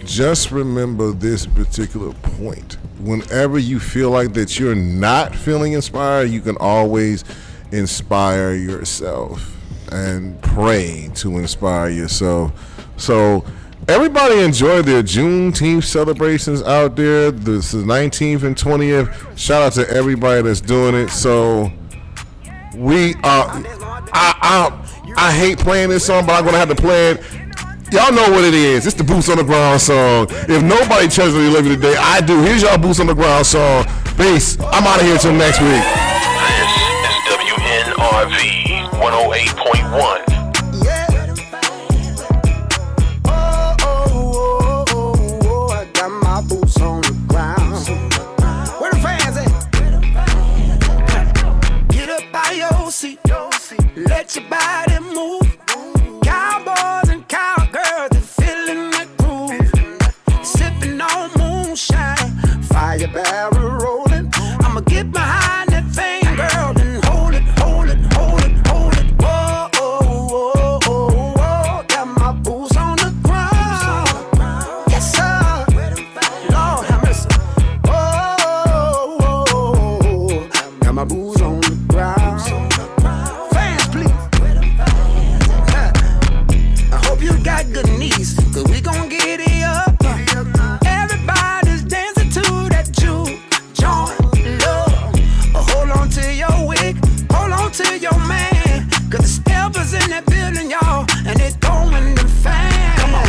S1: just remember this particular point. Whenever you feel like that you're not feeling inspired, you can always inspire yourself and pray to inspire yourself. So everybody enjoy their Juneteenth celebrations out there. This is 19th and 20th. Shout out to everybody that's doing it. So we I hate playing this song, but I'm gonna have to play it. Y'all know what it is. It's the Boots on the Ground song. If nobody tells me to live it today, I do. Here's y'all Boots on the Ground song. Peace. I'm out of here till next week.
S3: This is WNRV 108.1.
S4: Let your body move. Cowboys and cowgirls, they're feeling the groove. Sipping on moonshine, fire barrel rolling. I'ma get behind that thing, girl, and hold it, hold it, hold it, hold it. Whoa, oh, oh, oh, oh. Got my boots on the ground. Yes, sir. Lord have mercy. Oh, oh, oh. Got my boots on the ground. Got good knees, cause we gon' get it up. Everybody's dancing to that juke joint love. Hold on to your wig, hold on to your man, cause the steppers in that building, y'all, and it's going to fan. Come on.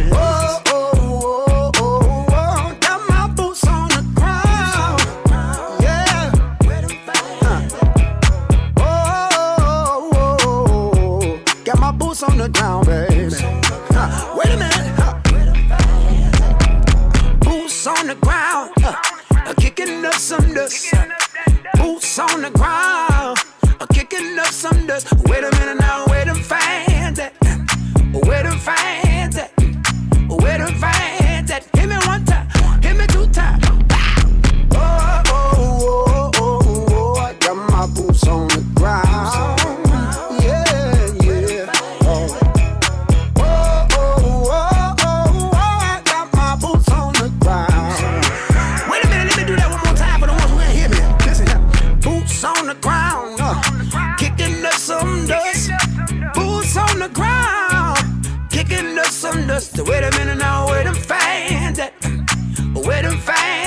S4: Whoa, oh, oh, oh, oh. Got my boots on the ground. Yeah. Oh, oh, oh. Got my boots on the ground, baby. Wait a minute. Boots on the ground, kicking up some dust. Boots on the ground, kicking up some dust. Wait a minute now, where them fans at? Where them fans at? Where them fans at? Hit me one time, hit me two times. Oh, oh, oh, oh, oh, I got my boots on the ground. On the ground, kicking up some dust. Boots on the ground, kicking up some dust. Wait a minute now, where them fans at? Where them fans?